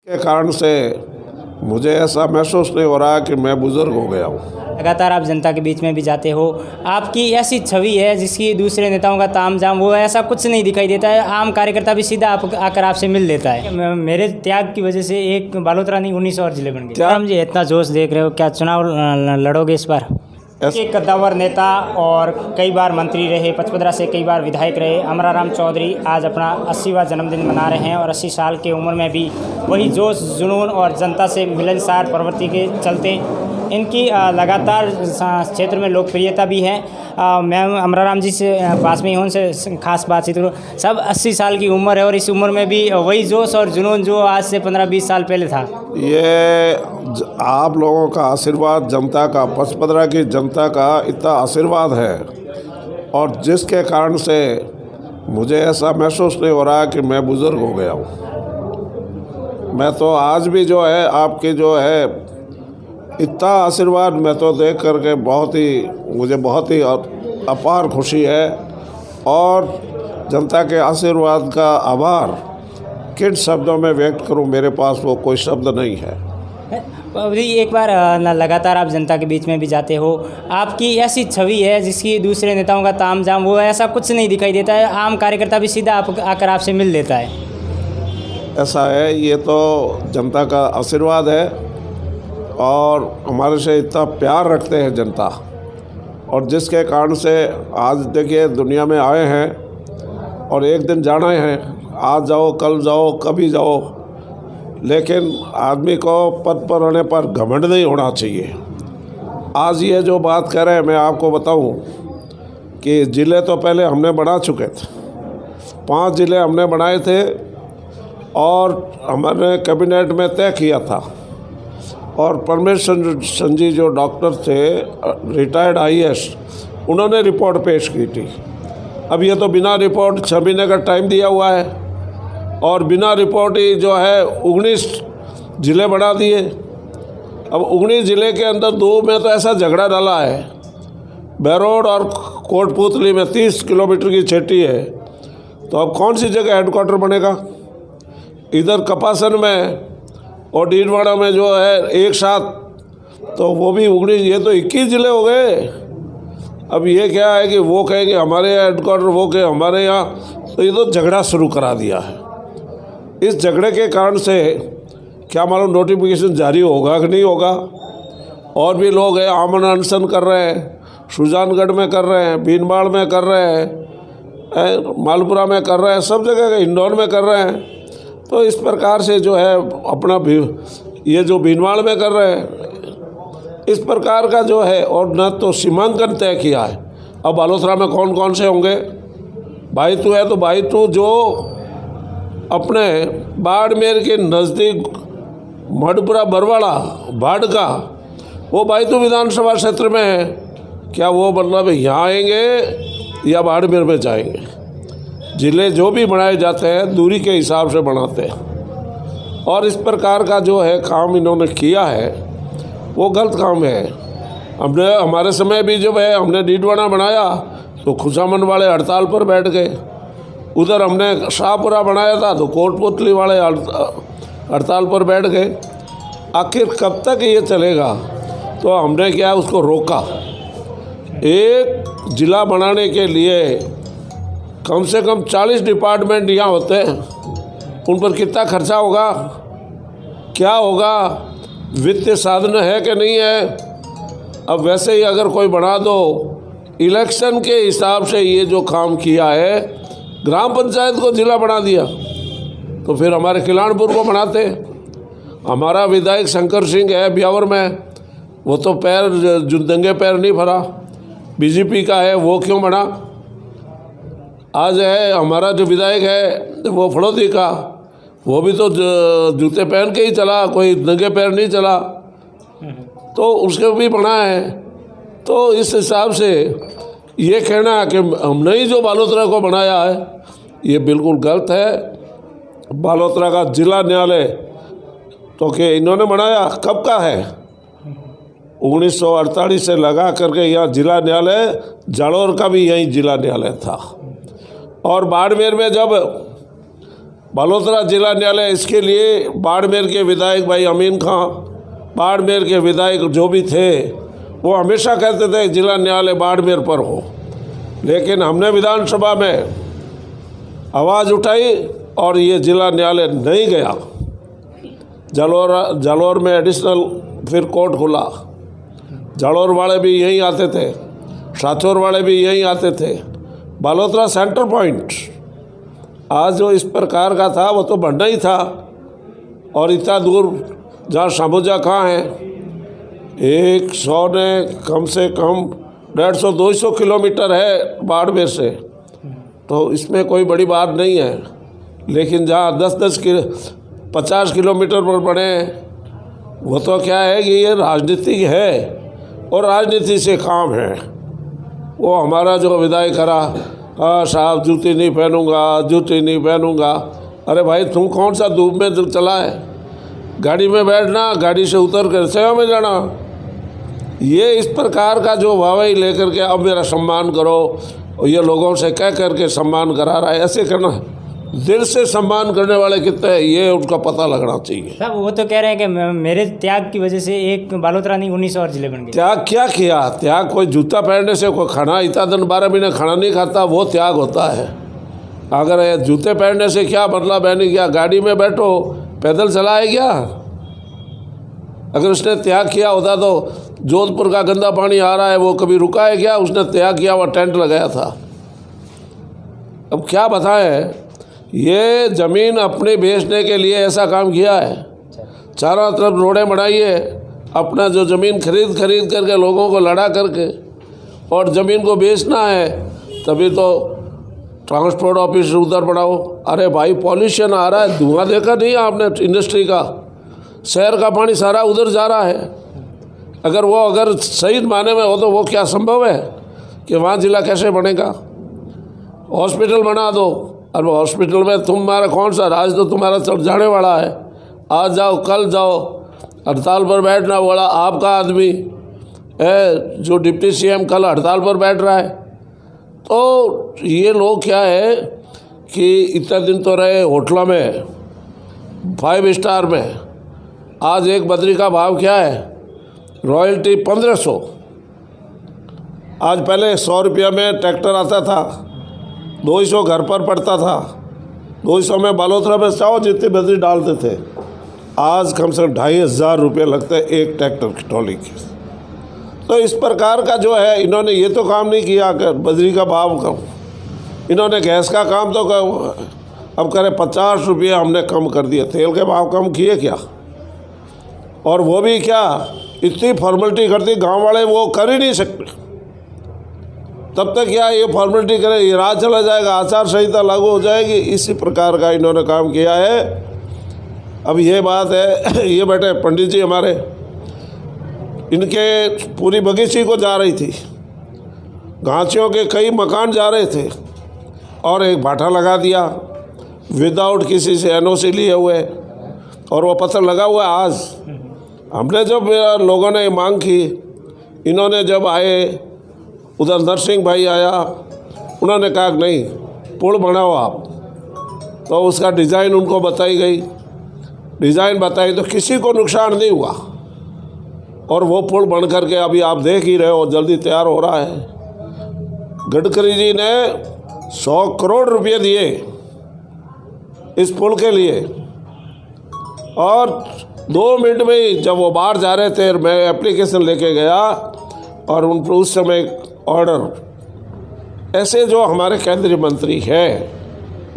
के कारण से मुझे ऐसा महसूस नहीं हो रहा कि मैं बुज़ुर्ग हो गया हूँ। लगातार आप जनता के बीच में भी जाते हो, आपकी ऐसी छवि है जिसकी दूसरे नेताओं का तामझाम वो ऐसा कुछ नहीं दिखाई देता है। आम कार्यकर्ता भी सीधा आप आकर आपसे मिल लेता है। मेरे त्याग की वजह से एक बालोतरा नहीं 19 और जिले बन गए। क्या मुझे इतना जोश देख रहे हो, क्या चुनाव लड़ोगे इस बार? एक कद्दावर नेता और कई बार मंत्री रहे, पचपदरा से कई बार विधायक रहे, अमराराम चौधरी आज अपना 80वां जन्मदिन मना रहे हैं और 80 साल की उम्र में भी वही जोश, जुनून और जनता से मिलनसार प्रवृत्ति के चलते इनकी लगातार क्षेत्र में लोकप्रियता भी है। मैं अमराराम जी से पास में ही हूँ, उनसे खास बातचीत करूँ। सब 80 साल की उम्र है और इस उम्र में भी वही जोश और जुनून जो आज से 15-20 साल पहले था। ये आप लोगों का आशीर्वाद, जनता का, पचपदरा की जनता का इतना आशीर्वाद है और जिसके कारण से मुझे ऐसा महसूस नहीं हो रहा कि मैं बुज़ुर्ग हो गया हूँ। मैं तो आज भी जो है आपके जो है इतना आशीर्वाद मैं तो देख करके मुझे बहुत ही अपार खुशी है और जनता के आशीर्वाद का आभार किन शब्दों में व्यक्त करूं, मेरे पास वो कोई शब्द नहीं है। एक बार लगातार आप जनता के बीच में भी जाते हो, आपकी ऐसी छवि है जिसकी दूसरे नेताओं का तामझाम वो ऐसा कुछ नहीं दिखाई देता है। आम कार्यकर्ता भी सीधा आकर आपसे मिल लेता है। ऐसा है, ये तो जनता का आशीर्वाद है और हमारे से इतना प्यार रखते हैं जनता और जिसके कारण से आज देखिए दुनिया में आए हैं और एक दिन जाना है। आज जाओ, कल जाओ, कभी जाओ, लेकिन आदमी को पद पर रहने पर घमंड नहीं होना चाहिए। आज ये जो बात कर रहे हैं, मैं आपको बताऊं कि ज़िले तो पहले हमने बना चुके थे, 5 ज़िले हमने बनाए थे और हमारे कैबिनेट में तय किया था और परमेश्वर जी जो डॉक्टर थे, रिटायर्ड IAS, उन्होंने रिपोर्ट पेश की थी। अब ये तो बिना रिपोर्ट 6 महीने का टाइम दिया हुआ है और बिना रिपोर्ट ही जो है 19 ज़िले बना दिए। अब 19 ज़िले के अंदर 2 में तो ऐसा झगड़ा डाला है, बहरोड और कोटपुतली में 30 किलोमीटर की छेटी है, तो अब कौन सी जगह हेडक्वार्टर बनेगा? इधर कपासन में और डीडवाड़ा में जो है एक साथ, तो वो भी 19, ये तो 21 ज़िले हो गए। अब ये क्या है कि वो कहेंगे हमारे यहाँ हेडक्वार्टर, वो कहे हमारे यहाँ, तो ये तो झगड़ा शुरू करा दिया है। इस झगड़े के कारण से क्या मालूम नोटिफिकेशन जारी होगा कि नहीं होगा। और भी लोग हैं, आमन अनशन कर रहे हैं, सुजानगढ़ में कर रहे हैं, भीनमाल में कर रहे हैं, मालपुरा में कर रहे हैं, सब जगह इंदौर में कर रहे हैं। तो इस प्रकार से जो है अपना भी ये जो भीनमाल में कर रहे हैं, इस प्रकार का जो है, और न तो सीमांकन तय किया है। अब बालोतरा में कौन कौन से होंगे? भाईतू है तो भाईतू जो अपने बाड़मेर के नज़दीक मढ़पुरा बरवाड़ा भाड़ का, वो भाईतू विधानसभा क्षेत्र में है। क्या वो मतलब यहाँ आएंगे या बाड़मेर में जाएंगे? ज़िले जो भी बनाए जाते हैं दूरी के हिसाब से बनाते हैं और इस प्रकार का जो है काम इन्होंने किया है वो गलत काम है। हमारे समय भी जब है हमने डीडवाड़ा बनाया तो खुशामन वाले हड़ताल पर बैठ गए, उधर हमने शाहपुरा बनाया था तो कोटपुतली वाले हड़ताल पर बैठ गए। आखिर कब तक ये चलेगा? तो हमने क्या उसको रोका। एक ज़िला बनाने के लिए कम से कम 40 डिपार्टमेंट यहाँ होते हैं, उन पर कितना खर्चा होगा, क्या होगा, वित्तीय साधन है कि नहीं है। अब वैसे ही अगर कोई बना दो, इलेक्शन के हिसाब से ये जो काम किया है, ग्राम पंचायत को ज़िला बना दिया, तो फिर हमारे किलानपुर को बनाते। हमारा विधायक शंकर सिंह है ब्यावर में, वो तो पैर दंगे पैर नहीं भरा, बीजेपी का है, वो क्यों बना? आज है हमारा जो विधायक है वो फड़ौदी का, वो भी तो जूते पहन के ही चला, कोई नंगे पैर नहीं चला, तो उसके भी बना है। तो इस हिसाब से ये कहना कि हमने ही जो बालोतरा को बनाया है, ये बिल्कुल गलत है। बालोतरा का जिला न्यायालय तो कि इन्होंने बनाया कब का है? 1948 से लगा करके यहाँ जिला न्यायालय, जालौर का भी यही जिला न्यायालय था। और बाड़मेर में जब बलोत्रा जिला न्यायालय, इसके लिए बाड़मेर के विधायक भाई अमीन खां, बाड़मेर के विधायक जो भी थे वो हमेशा कहते थे जिला न्यायालय बाड़मेर पर हो, लेकिन हमने विधानसभा में आवाज़ उठाई और ये जिला न्यायालय नहीं गया। जालौर में एडिशनल फिर कोर्ट खुला, जालौर वाले भी यहीं आते थे, साचौर वाले भी यहीं आते थे। बलोत्रा सेंटर पॉइंट आज जो इस प्रकार का था वो तो बढ़ना ही था। और इतना दूर जहाँ सामुजा खां है, 100 ने कम से कम 150-200 किलोमीटर है बाड़मेर से, तो इसमें कोई बड़ी बात नहीं है। लेकिन जहाँ 50 किलोमीटर पर पड़े, वो तो क्या है कि ये राजनीतिक है और राजनीति से काम है। वो हमारा जो विधायक करा, हाँ साहब जूती नहीं पहनूंगा, जूती नहीं पहनूंगा। अरे भाई तुम कौन सा धूप में चला है? गाड़ी में बैठना, गाड़ी से उतर कर सेवा में जाना। ये इस प्रकार का जो वाहवाही लेकर के अब मेरा सम्मान करो, ये लोगों से कह करके सम्मान करा रहा है, ऐसे करना है। दिल से सम्मान करने वाले कितने हैं ये उनका पता लगना चाहिए। साहब वो तो कह रहे हैं कि मेरे त्याग की वजह से एक बालोतरा नहीं 19 और जिले बन गए। त्याग क्या किया? त्याग कोई जूता पहनने से, कोई खाना इतना दिन 12 महीने खाना नहीं खाता, वो त्याग होता है। अगर ये जूते पहनने से क्या मतलब है? नहीं क्या गाड़ी में बैठो, पैदल चला है क्या? अगर उसने त्याग किया होता तो जोधपुर का गंदा पानी आ रहा है वो कभी रुका है क्या? उसने त्याग किया, वो टेंट लगाया था। अब क्या बताएं, ये ज़मीन अपने बेचने के लिए ऐसा काम किया है। चारों तरफ रोडें बनाई है, अपना जो ज़मीन खरीद करके लोगों को लड़ा करके, और ज़मीन को बेचना है। तभी तो ट्रांसपोर्ट ऑफिस उधर बढ़ाओ। अरे भाई पॉल्यूशन आ रहा है, धुआं देखा नहीं आपने इंडस्ट्री का? शहर का पानी सारा उधर जा रहा है। अगर सही माने में हो तो वो क्या संभव है कि वहाँ जिला कैसे बनेगा? हॉस्पिटल बना दो, और वो हॉस्पिटल में तुम्हारा कौन सा राज तो तुम्हारा चढ़ जाने वाला है। आज जाओ कल जाओ, हड़ताल पर बैठना वाला आपका आदमी है जो डिप्टी सीएम कल हड़ताल पर बैठ रहा है। तो ये लोग क्या है कि इतने दिन तो रहे होटलों में 5 स्टार में, आज एक बद्री का भाव क्या है? रॉयल्टी 1500। आज पहले 100 रुपया में ट्रैक्टर आता था, 200 घर पर पड़ता था, 200 में बालोतरा में 100 जितनी बद्री डालते थे। आज कम से कम 2500 रुपये लगते हैं एक ट्रैक्टर की ट्रॉली के। तो इस प्रकार का जो है, इन्होंने ये तो काम नहीं किया कि बद्री का भाव कम। इन्होंने गैस का काम तो अब करें 50 रुपये हमने कम कर दिया, तेल के भाव कम किए क्या? और वो भी क्या इतनी फॉर्मेलिटी करती, गांव वाले वो कर ही नहीं सकते। तब तक क्या ये फॉर्मेलिटी करें, ये राज चला जाएगा, आचार संहिता लागू हो जाएगी। इसी प्रकार का इन्होंने काम किया है। अब ये बात है, ये बेटे पंडित जी हमारे, इनके पूरी बगीची को जा रही थी, घांचियों के कई मकान जा रहे थे, और एक भाटा लगा दिया विदाउट किसी से एनओसी लिए हुए, और वो पत्थर लगा हुआ है। आज हमने जब लोगों ने मांग की, इन्होंने जब आए, उधर नरसिंह भाई आया, उन्होंने कहा नहीं पुल बनाओ आप। तो उसका डिज़ाइन उनको बताई गई, डिज़ाइन बताई तो किसी को नुकसान नहीं हुआ, और वो पुल बन करके अभी आप देख ही रहे हो जल्दी तैयार हो रहा है। गडकरी जी ने 100 करोड़ रुपये दिए इस पुल के लिए, और 2 मिनट में ही जब वो बाहर जा रहे थे, मैं एप्लीकेशन लेके गया और उस समय ऑर्डर। ऐसे जो हमारे केंद्रीय मंत्री हैं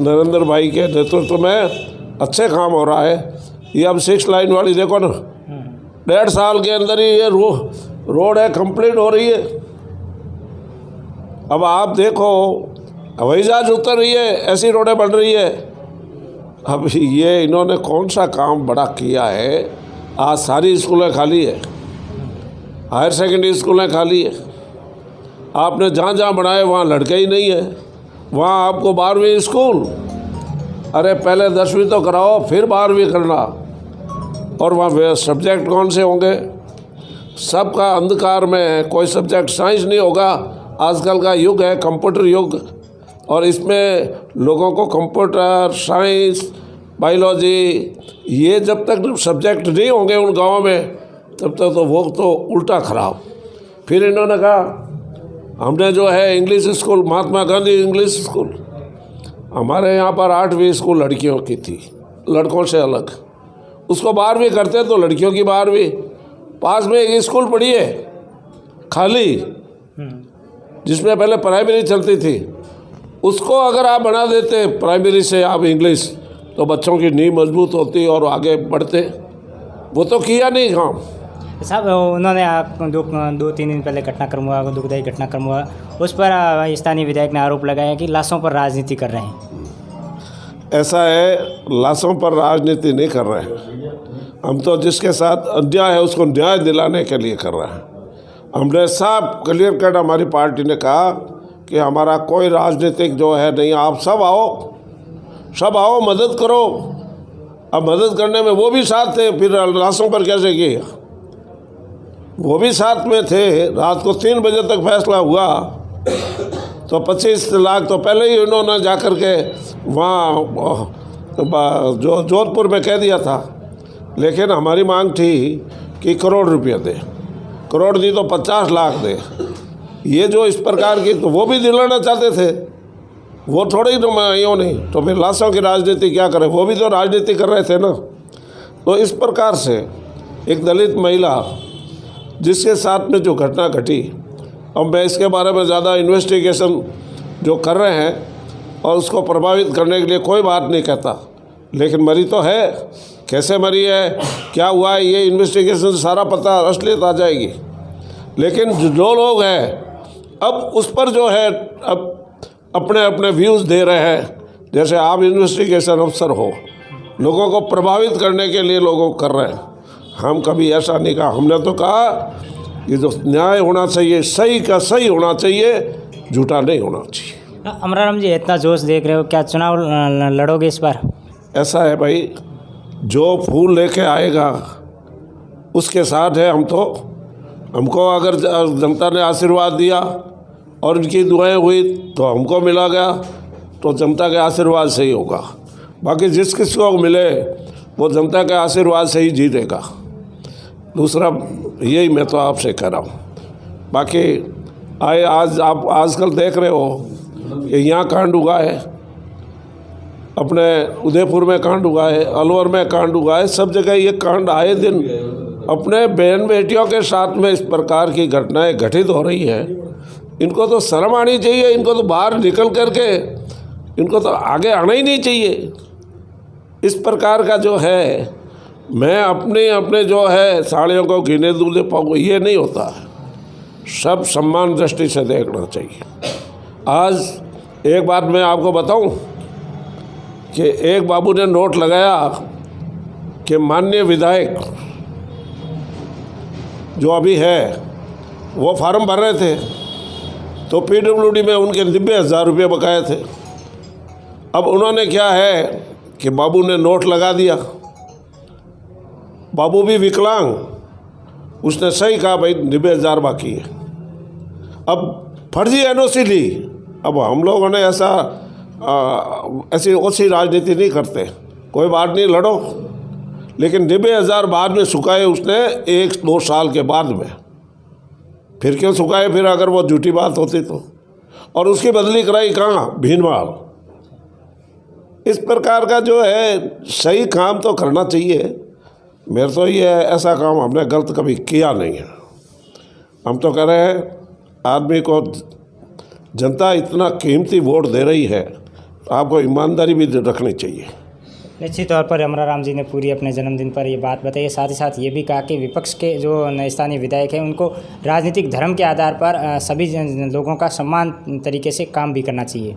नरेंद्र भाई के नेतृत्व में अच्छे काम हो रहा है। ये अब 6 लाइन वाली देखो ना, 1.5 साल के अंदर ही ये रोड है कंप्लीट हो रही है। अब आप देखो हवाई जहाज उतर रही है, ऐसी रोडें बन रही है। अब ये इन्होंने कौन सा काम बड़ा किया है? आज सारी स्कूलें खाली है, हायर सेकेंडरी स्कूलें खाली है। आपने जहाँ जहाँ बनाए वहाँ लड़के ही नहीं है, वहाँ आपको 12वीं स्कूल, अरे पहले 10वीं तो कराओ फिर 12वीं करना। और वहाँ सब्जेक्ट कौन से होंगे? सबका अंधकार में है, कोई सब्जेक्ट साइंस नहीं होगा। आजकल का युग है कंप्यूटर युग, और इसमें लोगों को कंप्यूटर साइंस बायोलॉजी, ये जब तक सब्जेक्ट नहीं होंगे उन गाँव में तब तक तो वो तो उल्टा खराब। फिर इन्होंने कहा हमने जो है English school, Mahatma Gandhi English school, हमारे यहाँ पर 8वीं स्कूल लड़कियों की थी, लड़कों से अलग। उसको 12वीं करते तो लड़कियों की 12वीं, पास में एक स्कूल पड़ी है खाली जिसमें पहले प्राइमरी चलती थी, उसको अगर आप बना देते प्राइमरी से आप इंग्लिश, तो बच्चों की नींव मजबूत होती और आगे बढ़ते। वो तो किया नहीं काम साहब। उन्होंने दो तीन दिन पहले घटनाक्रम हुआ, दुखदायी घटनाक्रम हुआ, उस पर स्थानीय विधायक ने आरोप लगाया कि लाशों पर राजनीति कर रहे हैं। ऐसा है, लाशों पर राजनीति नहीं कर रहे हैं हम, तो जिसके साथ अन्याय है उसको न्याय दिलाने के लिए कर रहे हैं। हमने साफ क्लियर कट हमारी पार्टी ने कहा कि हमारा कोई राजनीतिक जो है नहीं, आप सब आओ मदद करो। अब मदद करने में वो भी साथ थे, फिर लाशों पर कैसे किए? वो भी साथ में थे। रात को 3 बजे तक फैसला हुआ तो 25 लाख तो पहले ही उन्होंने जा कर के वहाँ जो जोधपुर में कह दिया था। लेकिन हमारी मांग थी कि करोड़ रुपये दे, करोड़ दी तो 50 लाख दे। ये जो इस प्रकार की, तो वो भी दिलाना चाहते थे, वो थोड़ी यूँ नहीं। तो फिर लाशों की राजनीति क्या करें? वो भी तो राजनीति कर रहे थे ना। तो इस प्रकार से एक दलित महिला जिसके साथ में जो घटना घटी, अब मैं इसके बारे में ज़्यादा इन्वेस्टिगेशन जो कर रहे हैं और उसको प्रभावित करने के लिए कोई बात नहीं कहता, लेकिन मरी तो है। कैसे मरी है, क्या हुआ है, ये इन्वेस्टिगेशन से सारा पता असलियत आ जाएगी। लेकिन जो लोग हैं अब उस पर जो है अब अपने अपने व्यूज़ दे रहे हैं, जैसे आप इन्वेस्टिगेशन अफसर हो, लोगों को प्रभावित करने के लिए लोगों को कर रहे हैं। हम कभी ऐसा नहीं कहा। हमने तो कहा कि जो न्याय होना चाहिए, सही का सही होना चाहिए, झूठा नहीं होना चाहिए। अमराराम जी, इतना जोश देख रहे हो, क्या चुनाव लड़ोगे इस बार? ऐसा है भाई, जो फूल लेके आएगा उसके साथ है हम। तो हमको अगर जनता ने आशीर्वाद दिया और उनकी दुआएं हुई तो हमको मिला गया, तो जनता के आशीर्वाद से ही होगा। बाकी जिस किसी को मिले वो जनता के आशीर्वाद से ही जीतेगा। दूसरा यही मैं तो आपसे कह रहा हूँ। बाकी आज आप आजकल देख रहे हो कि यहाँ कांड हुआ है, अपने उदयपुर में कांड हुआ है, अलवर में कांड हुआ है, सब जगह ये कांड आए दिन अपने बहन बेटियों के साथ में इस प्रकार की घटनाएं घटित हो रही हैं। इनको तो शर्म आनी चाहिए, इनको तो बाहर निकल करके इनको तो आगे आना ही नहीं चाहिए। इस प्रकार का जो है, मैं अपने जो है साड़ियों को गिने दूल्हे पाऊँ, ये नहीं होता है। सब सम्मान दृष्टि से देखना चाहिए। आज एक बात मैं आपको बताऊं कि एक बाबू ने नोट लगाया कि माननीय विधायक जो अभी है वो फार्म भर रहे थे, तो PWD में उनके 90,000 रुपये बकाए थे। अब उन्होंने क्या है कि बाबू ने नोट लगा दिया। बाबू भी विकलांग, उसने सही कहा भाई 90,000 बाकी है। अब फर्जी NOC ली। अब हम लोगों ने ऐसी ओसी राजनीति नहीं करते, कोई बात नहीं, लड़ो। लेकिन 90,000 बाद में सुखाए उसने 1-2 साल के बाद में। फिर क्यों सुखाए? फिर अगर वो झूठी बात होती तो। और उसकी बदली कराई कहाँ? भीनमाल। इस प्रकार का जो है सही काम तो करना चाहिए। मेरे तो ये ऐसा काम हमने गलत कभी किया नहीं है। हम तो कह रहे हैं आदमी को जनता इतना कीमती वोट दे रही है, आपको ईमानदारी भी रखनी चाहिए। निश्चित तौर पर अमराराम जी ने पूरी अपने जन्मदिन पर ये बात बताई। साथ ही साथ ये भी कहा कि विपक्ष के जो स्थानीय विधायक हैं उनको राजनीतिक धर्म के आधार पर सभी लोगों का समान तरीके से काम भी करना चाहिए।